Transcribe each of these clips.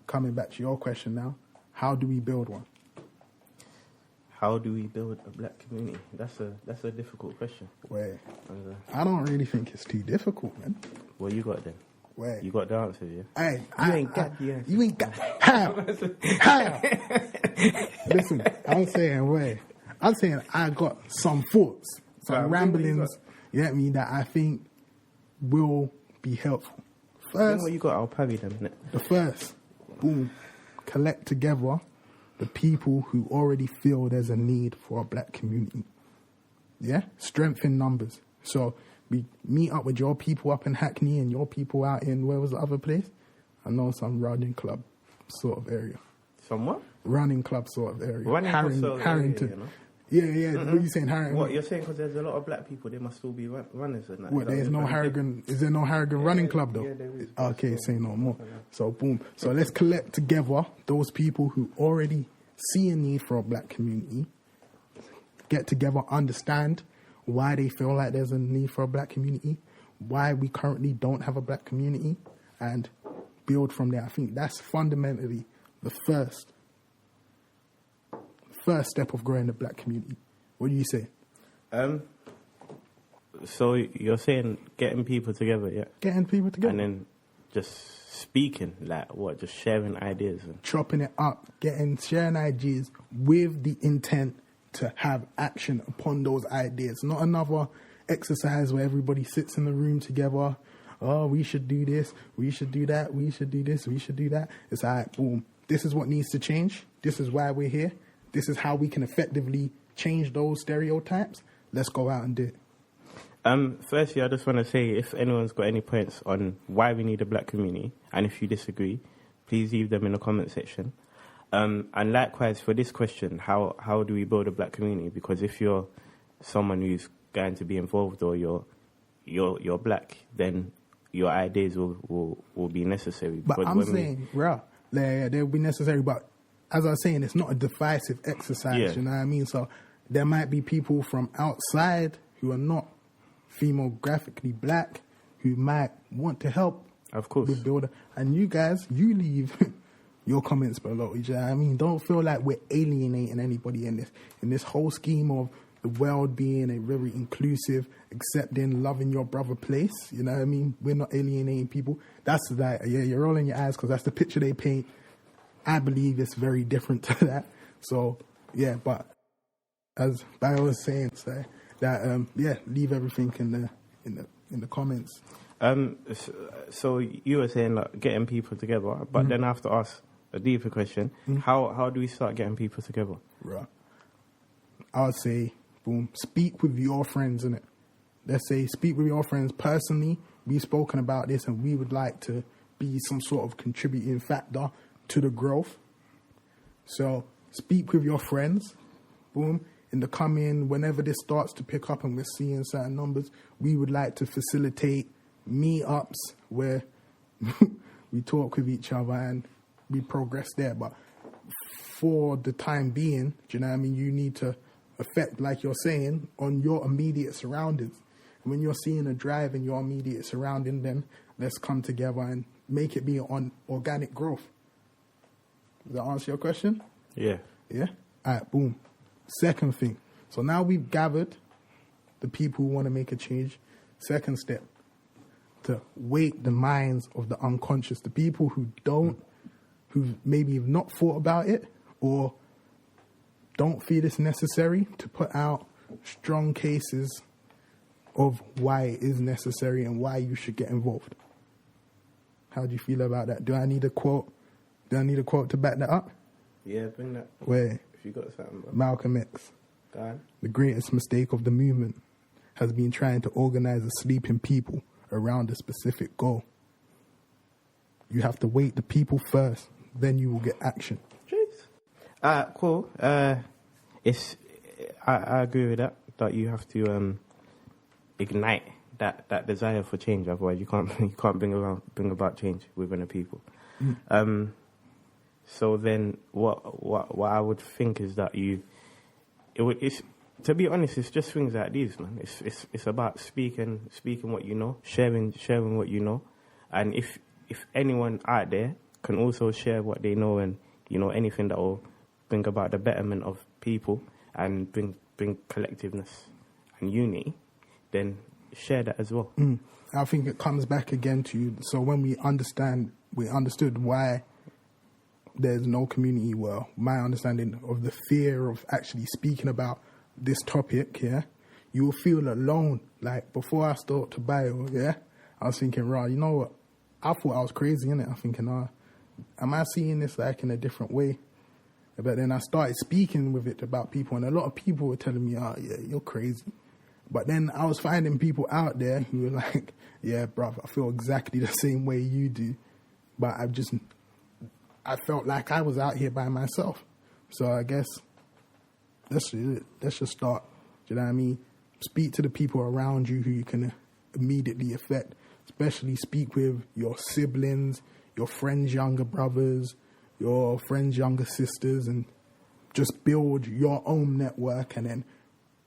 coming back to your question now, how do we build one? How do we build a black community? That's a difficult question. Wait, I don't really think it's too difficult, man. What you got then? Wait. You got the answer, yeah? Hey, You ain't got the answer. You ain't got... How? How? Listen, I'm saying I got some thoughts, some ramblings, you get me, that I think will be helpful. First, what you got? I'll parry them, innit? The first, boom, collect together the people who already feel there's a need for a black community. Yeah? Strength in numbers. So we meet up with your people up in Hackney and your people out in, where was the other place? I know, some running club sort of area. Some what? Running club sort of area. Harrington. Area, you know? Yeah. Mm-hmm. What are you saying, Harrington? What, you're saying because there's a lot of black people, they must still be runners and that. What, there's no Harrigan... Is there no Harrigan running club, though? Yeah, there is. Okay, say no more. So, boom. So, let's collect together those people who already see a need for a black community, get together, understand why they feel like there's a need for a black community, why we currently don't have a black community, and build from there. I think that's fundamentally the first step of growing the black community. What do you say? So you're saying getting people together, yeah? Getting people together. And then just speaking, like what? Just sharing ideas. Chopping it up, sharing ideas with the intent to have action upon those ideas. Not another exercise where everybody sits in the room together. Oh, we should do this, we should do that, we should do this, we should do that. It's like, boom, this is what needs to change. This is why we're here. This is how we can effectively change those stereotypes. Let's go out and do it. Firstly, I just want to say, if anyone's got any points on why we need a black community, and if you disagree, please leave them in the comment section. And likewise, for this question, how do we build a black community? Because if you're someone who's going to be involved or you're black, then your ideas will be necessary. But I'm saying, they'll be necessary, but as I was saying, it's not a divisive exercise, you know what I mean? So there might be people from outside who are not demographically black who might want to help. Of course. With builder. And you guys, you leave your comments below. You know what I mean? Don't feel like we're alienating anybody in this whole scheme of the world being a very inclusive, accepting, loving your brother place. You know what I mean? We're not alienating people. That's like, you're rolling your eyes because that's the picture they paint. I believe it's very different to that. So, yeah, but as Bio was saying, leave everything in the comments. So you were saying like getting people together, but then I have to ask a deeper question. How do we start getting people together? Right. I would say, boom, speak with your friends, innit? Let's say speak with your friends personally. We've spoken about this and we would like to be some sort of contributing factor to the growth. So speak with your friends. Boom. In the coming, whenever this starts to pick up and we're seeing certain numbers, we would like to facilitate meetups where we talk with each other and we progress there. But for the time being, do you know what I mean? You need to affect, like you're saying, on your immediate surroundings. And when you're seeing a drive in your immediate surrounding, then let's come together and make it be on organic growth. Does that answer your question? Yeah. Yeah? All right, boom. Second thing. So now we've gathered the people who want to make a change. Second step, to wake the minds of the unconscious, the people who maybe have not thought about it or don't feel it's necessary, to put out strong cases of why it is necessary and why you should get involved. How do you feel about that? Do I need a quote to back that up? Yeah, bring that. Where? If you got something. Bro. Malcolm X. Go on. The greatest mistake of the movement has been trying to organize the sleeping people around a specific goal. You have to wake the people first, then you will get action. Jeez. Cool. I agree with that. That you have to ignite that desire for change. Otherwise, you can't bring about change within the people. So then, what I would think is that it's to be honest, it's just things like these, man. It's about speaking what you know, sharing what you know, and if anyone out there can also share what they know and, anything that will bring about the betterment of people and bring collectiveness and unity, then share that as well. I think it comes back again to, so when we understood why there's no community, well, my understanding of the fear of actually speaking about this topic, you will feel alone. Like, before I start to bio, I was thinking, right, you know what? I thought I was crazy, innit? I'm thinking, am I seeing this like in a different way? But then I started speaking with it about people, and a lot of people were telling me, yeah, you're crazy. But then I was finding people out there who were like, yeah, bruv, I feel exactly the same way you do. But I felt like I was out here by myself. So I guess let's just start. Do you know what I mean? Speak to the people around you who you can immediately affect. Especially speak with your siblings, your friends' younger brothers, your friends' younger sisters, and just build your own network, and then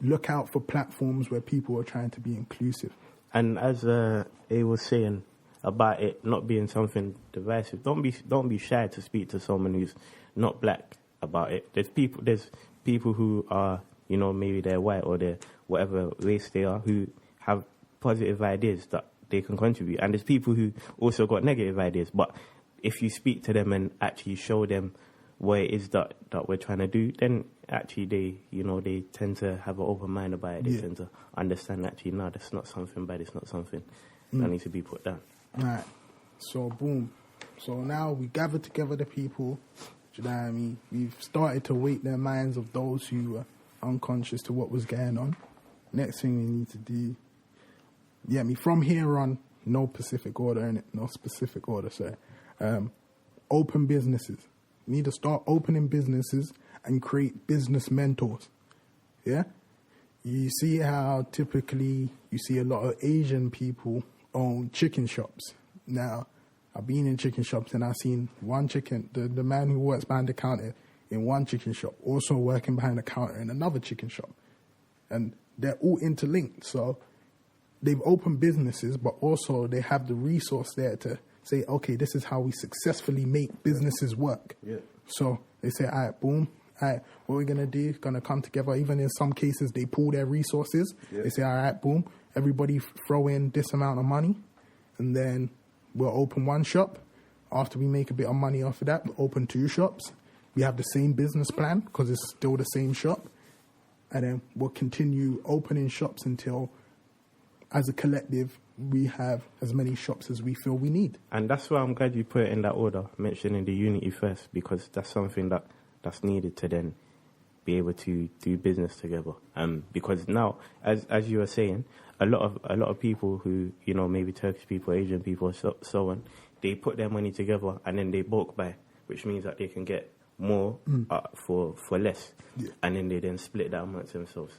look out for platforms where people are trying to be inclusive. And as A was saying about it not being something divisive, don't be shy to speak to someone who's not black about it. There's people who are, maybe they're white or they're whatever race they are, who have positive ideas that they can contribute. And there's people who also got negative ideas. But if you speak to them and actually show them what it is that we're trying to do, then actually they tend to have an open mind about it. They tend to understand, actually, no, that's not something bad, it's not something that needs to be put down. Right. So, boom. So now we gather together the people, do you know what I mean? We've started to wake their minds of those who were unconscious to what was going on. Next thing we need to do, from here on, no specific order, sorry. Open businesses. We need to start opening businesses and create business mentors. Yeah? You see how typically you see a lot of Asian people own chicken shops. Now, I've been in chicken shops and I've seen one chicken, the man who works behind the counter in one chicken shop, also working behind the counter in another chicken shop. And they're all interlinked. So they've opened businesses, but also they have the resource there to say, okay, this is how we successfully make businesses work. Yeah. So they say, all right, boom. All right, what we're going to do, going to come together. Even in some cases, they pool their resources. Yeah. They say, all right, boom, everybody throw in this amount of money, and then we'll open one shop. After we make a bit of money off of that, we'll open 2 shops. We have the same business plan because it's still the same shop. And then we'll continue opening shops until, as a collective, we have as many shops as we feel we need. And that's why I'm glad you put it in that order, mentioning the unity first, because that's something that's needed to then be able to do business together. Because now, as you were saying, a lot of people who, maybe Turkish people, Asian people, so on, they put their money together and then they bulk buy, which means that they can get more for less. Yeah. And then they then split that amongst themselves.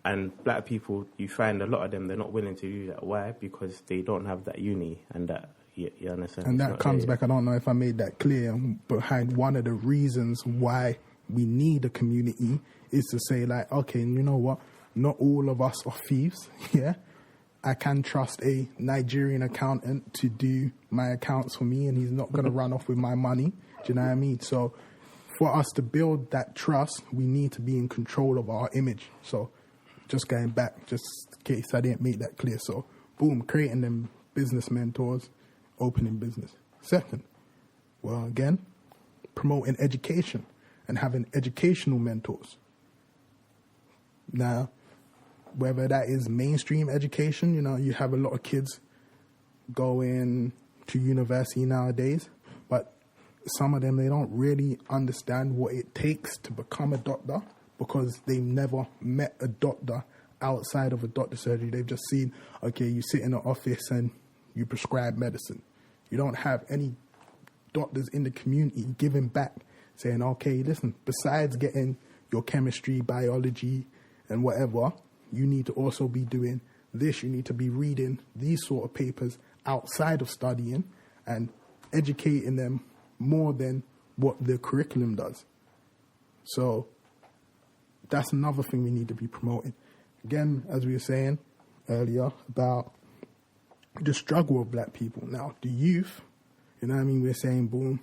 And black people, you find a lot of them, they're not willing to do that. Why? Because they don't have that unity and that, you understand? And that comes back, I don't know if I made that clear, behind one of the reasons why we need a community is to say, like, okay, you know what? Not all of us are thieves, yeah? I can trust a Nigerian accountant to do my accounts for me, and he's not going to run off with my money. Do you know what I mean? So for us to build that trust, we need to be in control of our image. So just going back, just in case I didn't make that clear. So, boom, creating them business mentors, opening business. Second, well, again, promoting education and having educational mentors. Now, whether that is mainstream education, you have a lot of kids going to university nowadays, but some of them, they don't really understand what it takes to become a doctor, because they've never met a doctor outside of a doctor's surgery. They've just seen, okay, you sit in an office and you prescribe medicine. You don't have any doctors in the community giving back, saying, okay, listen, besides getting your chemistry, biology, and whatever, you need to also be doing this. You need to be reading these sort of papers outside of studying and educating them more than what the curriculum does. So that's another thing we need to be promoting. Again, as we were saying earlier about the struggle of black people. Now, the youth, You know what I mean? We're saying, boom,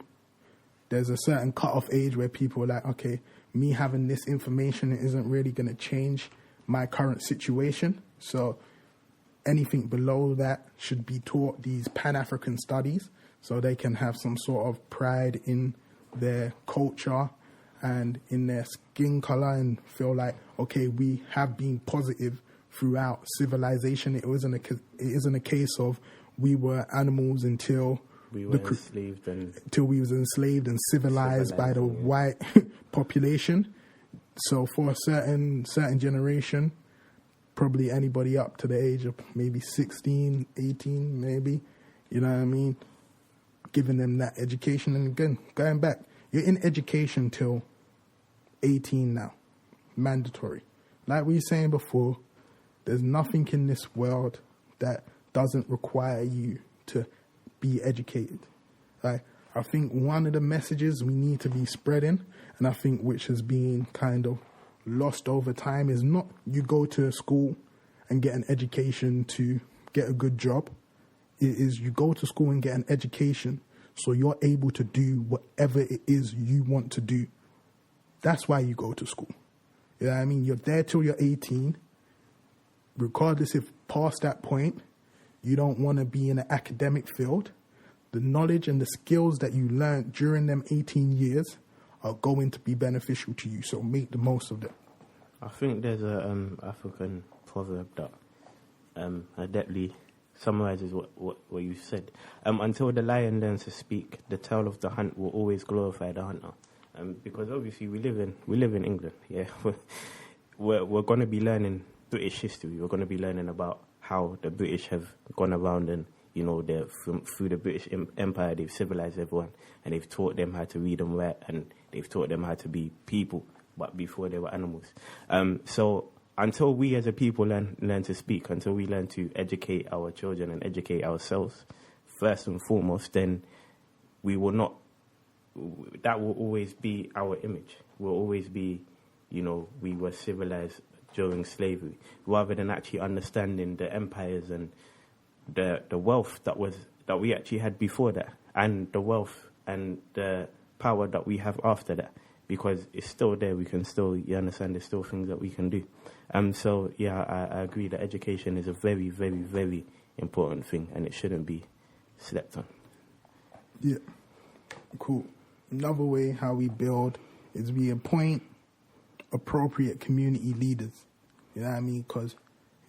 there's a certain cut-off age where people are like, okay, me having this information isn't really going to change my current situation. So anything below that should be taught these Pan-African studies so they can have some sort of pride in their culture and in their skin color and feel like, okay, we have been positive throughout civilization. It isn't a case of we were animals until we were enslaved and civilized by the white population. So for a certain generation, probably anybody up to the age of maybe 16, 18, maybe, you know what I mean, giving them that education. And again, going back, you're in education till 18 now, mandatory. Like we were saying before, there's nothing in this world that doesn't require you to be educated. Like, I think one of the messages we need to be spreading, and I think which has been kind of lost over time, is not you go to school and get an education to get a good job. It is you go to school and get an education so you're able to do whatever it is you want to do. That's why you go to school. You know what I mean? You're there till you're 18. Regardless if past that point, you don't want to be in an academic field, the knowledge and the skills that you learned during them 18 years are going to be beneficial to you. So make the most of them. I think there's a African proverb that adeptly summarizes what you said. Until the lion learns to speak, the tale of the hunt will always glorify the hunter. Because obviously we live in England. Yeah, we're going to be learning British history. We're going to be learning about how the British have gone around and, you know, through the British Empire, they've civilized everyone and they've taught them how to read and write and they've taught them how to be people, but before they were animals. So until we as a people learn to speak, until we learn to educate our children and educate ourselves, first and foremost, then we will not, that will always be our image. We'll always be, you know, we were civilized during slavery, rather than actually understanding the empires and the wealth that we actually had before that, and the wealth and the power that we have after that, because it's still there. We can still, you understand, there's still things that we can do. So yeah, I agree that education is a very, very, very important thing, and it shouldn't be slept on. Yeah, cool. Another way how we build is we appoint appropriate community leaders. You know what I mean? Because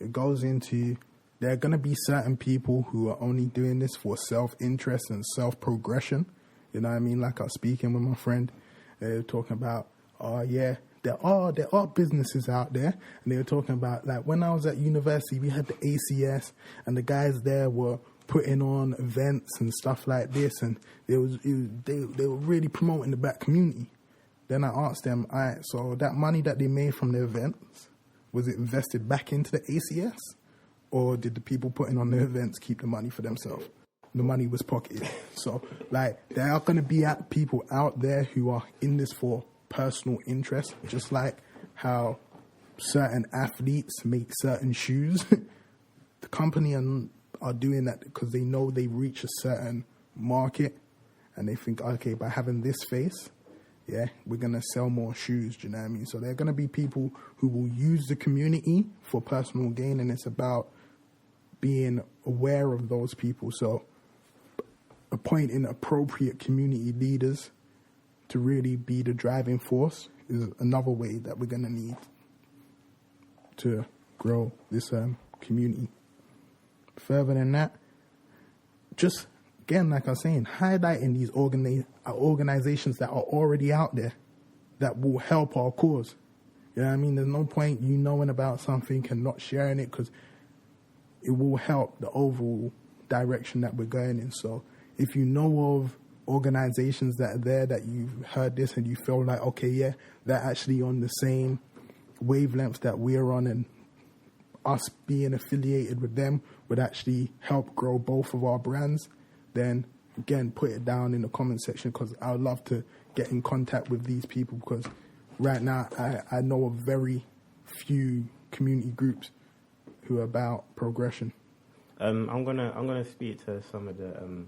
it goes into, there are going to be certain people who are only doing this for self-interest and self-progression. You know what I mean? Like I was speaking with my friend, they were talking about, there are businesses out there. And they were talking about, like, when I was at university, we had the ACS, and the guys there were putting on events and stuff like this, and they were really promoting the black community. Then I asked them, all right, so that money that they made from the events, was it invested back into the ACS? Or did the people putting on the events keep the money for themselves? The money was pocketed. So, like, there are going to be people out there who are in this for personal interest, just like how certain athletes make certain shoes. The company are doing that because they know they reach a certain market and they think, okay, by having this face, yeah, we're going to sell more shoes, do you know what I mean? So there are going to be people who will use the community for personal gain, and it's about being aware of those people. So appointing appropriate community leaders to really be the driving force is another way that we're going to need to grow this community. Further than that, just, again, like I was saying, highlighting these organizations that are already out there that will help our cause. You know what I mean? There's no point you knowing about something and not sharing it, because it will help the overall direction that we're going in. So if you know of organizations that are there that you've heard this and you feel like, okay, yeah, they're actually on the same wavelength that we're on, and us being affiliated with them would actually help grow both of our brands, then again, put it down in the comment section, because I would love to get in contact with these people, because right now I know of very few community groups who are about progression. I'm gonna speak to some of the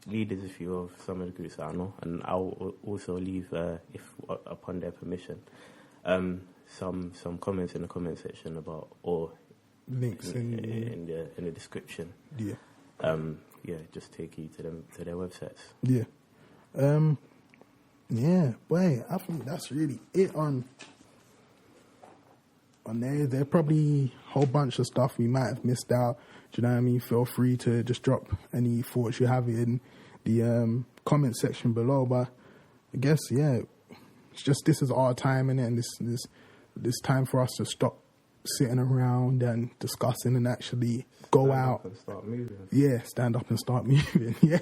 leaders, if you will, of some of the groups that I know, and I'll also leave, if upon their permission, some comments in the comment section about, or links in the description. Yeah. Just take you to their websites. Yeah. Yeah, boy, I think that's really it on there. There probably a whole bunch of stuff we might have missed out. Do you know what I mean? Feel free to just drop any thoughts you have in the comment section below. But I guess, yeah, it's just this is our time in it, and this time for us to stop sitting around and discussing and actually go out and start moving. Yeah, stand up and start moving. Yeah,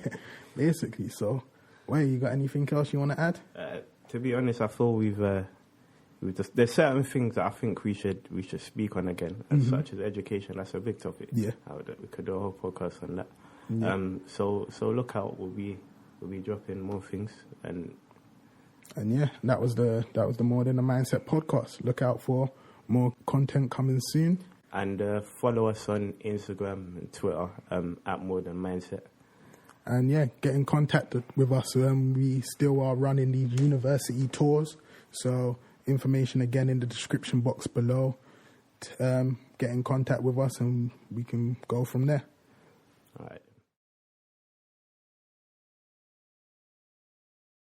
basically. So, wait, you got anything else you want to add? To be honest, I feel we've just, there's certain things that I think we should speak on again, such as education. That's a big topic. Yeah, we could do a whole podcast on that. Yeah. So look out. We'll be dropping more things, and yeah, that was the More Than a Mindset podcast. Look out for more content coming soon. And follow us on Instagram and Twitter at More Than Mindset. And yeah, get in contact with us. We still are running these university tours. So information again in the description box below. Get in contact with us and we can go from there. All right.